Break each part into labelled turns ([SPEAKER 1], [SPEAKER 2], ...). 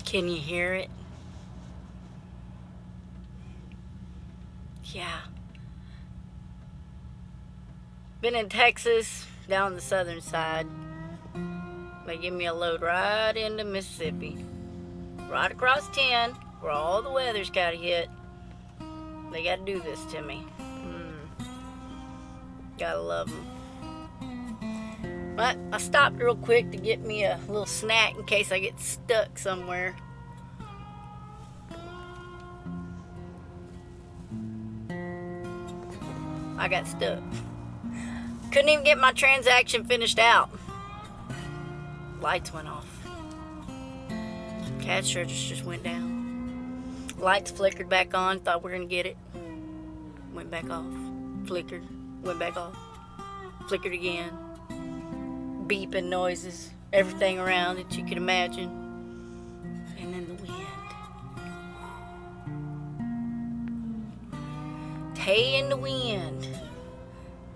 [SPEAKER 1] Can you hear it? Yeah. Been in Texas, down the southern side. They give me a load right into Mississippi. Right across 10, where all the weather's gotta hit. They gotta do this to me. Gotta love them. But I stopped real quick to get me a little snack in case I get stuck somewhere. I got stuck. Couldn't even get my transaction finished out. Lights went off. Cash register just went down. Lights flickered back on. Thought we were going to get it. Went back off. Flickered. Went back off. Flickered again. Beeping noises. Everything around that you could imagine. And then the wind. Tay in the wind.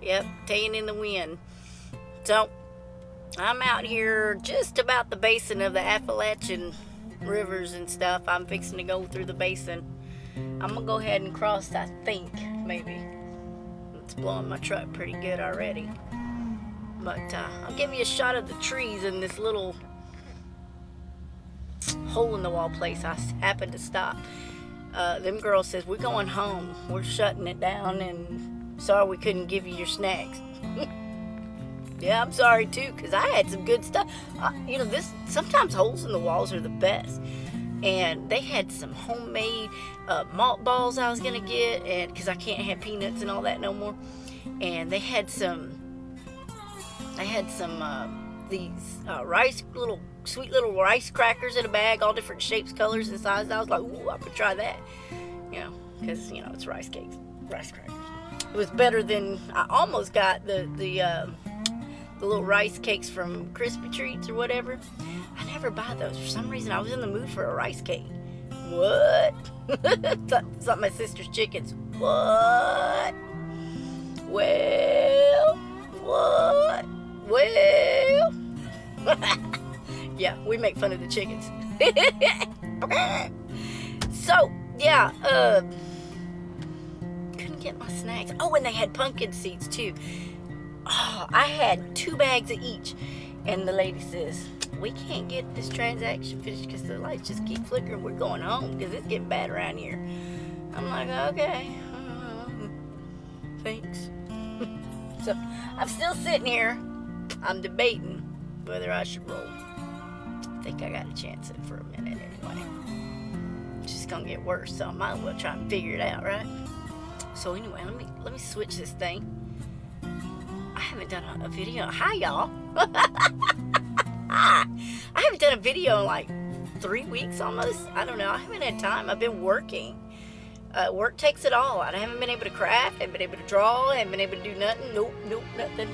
[SPEAKER 1] Yep, taying in the wind. So, I'm out here just about the basin of the Appalachian rivers and stuff. I'm fixing to go through the basin. I'm going to go ahead and cross, I think, maybe. It's blowing my truck pretty good already. But I'll give you a shot of the trees in this little hole-in-the-wall place I happened to stop. Them girls says, we're going home. We're shutting it down, and sorry we couldn't give you your snacks. Yeah, I'm sorry too, because I had some good stuff. You know, sometimes holes in the walls are the best. And they had some homemade malt balls I was going to get, and because I can't have peanuts and all that no more. And they had some these sweet little rice crackers in a bag, all different shapes, colors, and sizes. I was like, ooh, I could try that. You know, because, you know, it's rice cakes, rice crackers. It was better than, I almost got the little rice cakes from Crispy Treats or whatever. I never buy those. For some reason, I was in the mood for a rice cake. What? Thought my sister's chickens. What? Well, what? Well. Yeah, we make fun of the chickens. So, yeah, couldn't get my snacks. Oh, and they had pumpkin seeds too. Oh, I had 2 bags of each. And the lady says, we can't get this transaction finished because the lights just keep flickering. We're going home because it's getting bad around here. I'm like, okay. Thanks. So, I'm still sitting here. I'm debating whether I should roll. I think I got to chance it for a minute anyway. It's just going to get worse, so I might as well try and figure it out, right? So anyway, let me switch this thing. I haven't done a video. Hi, y'all. I haven't done a video in like 3 weeks almost. I don't know. I haven't had time. I've been working. Work takes it all. I haven't been able to craft. I haven't been able to draw. I haven't been able to do nothing. Nope, nothing.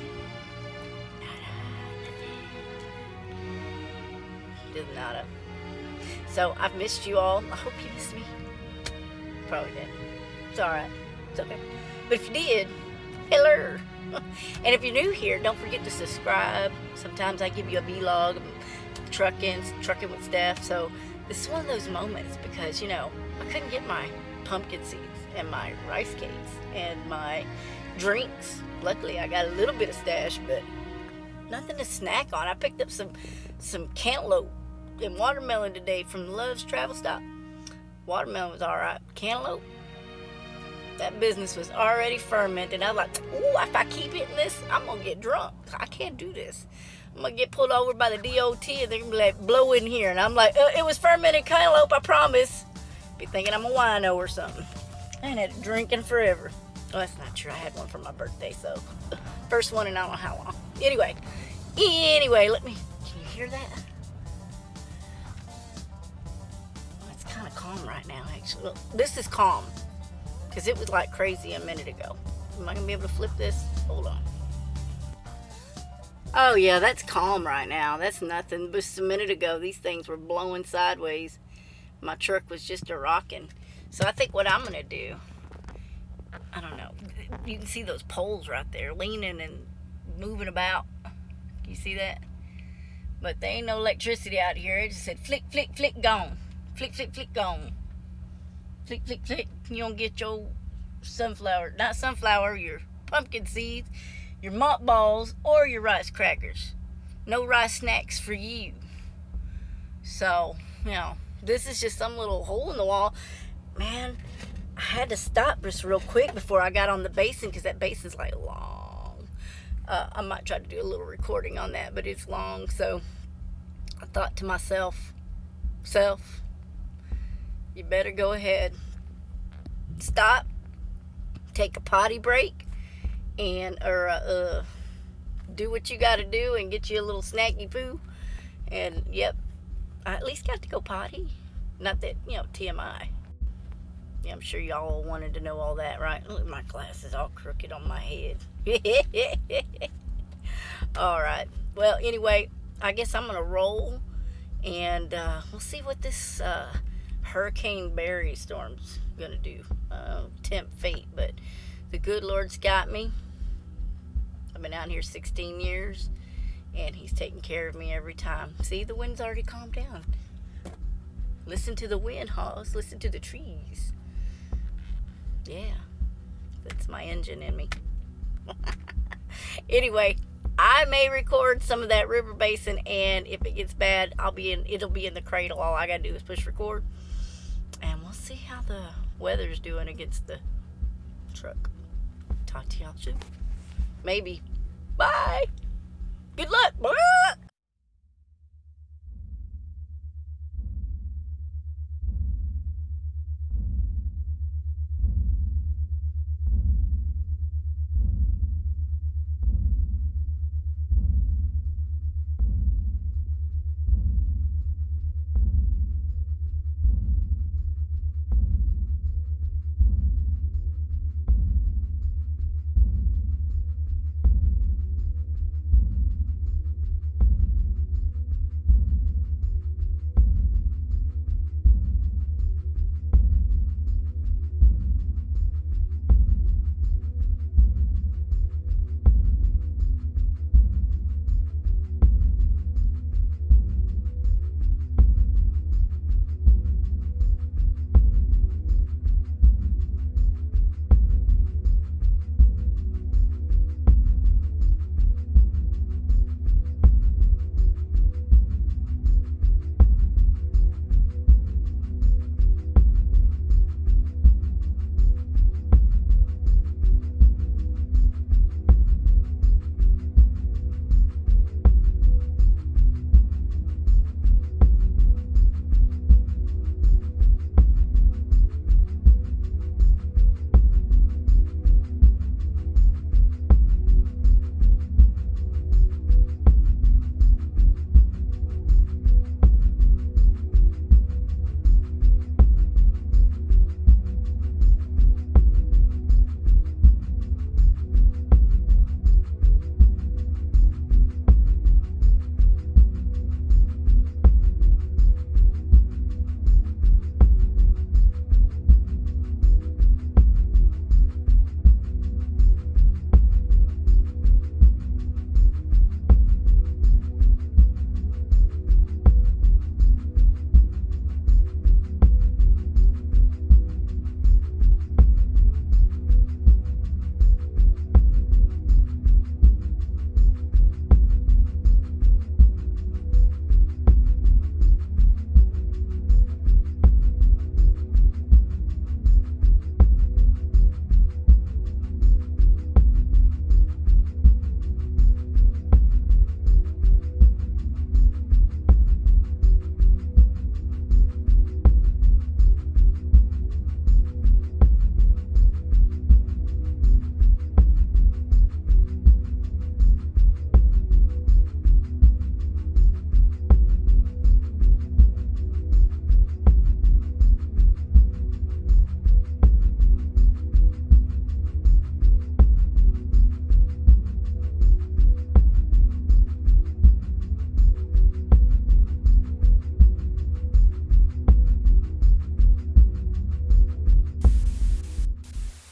[SPEAKER 1] Nada. So, I've missed you all. I hope you missed me. Probably did. It's alright. It's okay. But if you did, hello. And if you're new here, don't forget to subscribe. Sometimes I give you a vlog of trucking with Stef. So this is one of those moments because, you know, I couldn't get my pumpkin seeds and my rice cakes and my drinks. Luckily, I got a little bit of stash, but nothing to snack on. I picked up some cantaloupe and watermelon today from Love's Travel Stop. Watermelon was alright. Cantaloupe, that business was already fermented. I was like, ooh, if I keep eating this, I'm going to get drunk. I can't do this. I'm going to get pulled over by the DOT and they're going to be like, blow in here. And I'm like, it was fermented cantaloupe, I promise. Be thinking I'm a wino or something. I ain't had a drinking forever. Well, that's not true. I had one for my birthday, so first one in I don't know how long. Anyway, can you hear that? It's kind of calm right now, actually. Look, this is calm. Because it was like crazy a minute ago. Am I going to be able to flip this? Hold on. Oh, yeah, that's calm right now. That's nothing. Just a minute ago, these things were blowing sideways. My truck was just a-rocking. So I think what I'm going to do, I don't know. You can see those poles right there leaning and moving about. You see that? But there ain't no electricity out here. It just said flick, flick, flick, gone. Flick, flick, flick, gone. Flick, flick, flick. You don't get your sunflower, not sunflower, your pumpkin seeds, your mothballs, or your rice crackers. No rice snacks for you. So, you know, this is just some little hole in the wall. Man, I had to stop this real quick before I got on the basin because that basin's like long. I might try to do a little recording on that, but it's long. So I thought to myself, you better go ahead, stop, take a potty break, and do what you got to do and get you a little snacky poo. And yep, I at least got to go potty. Not that, you know, TMI. Yeah, I'm sure y'all wanted to know all that, right? Look, my glasses all crooked on my head. All right. Well, anyway, I guess I'm gonna roll, and we'll see what this Hurricane Barry storm's gonna do. Tempt fate, but the good Lord's got me. I've been out here 16 years, and He's taking care of me every time. See, the wind's already calmed down. Listen to the wind, Hoss. Listen to the trees. Yeah, that's my engine in me. Anyway, I may record some of that river basin, and if it gets bad, it'll be in the cradle. All I gotta do is push record, and we'll see how the weather's doing against the truck. Talk to y'all soon. Maybe. Bye. Good luck. Bye.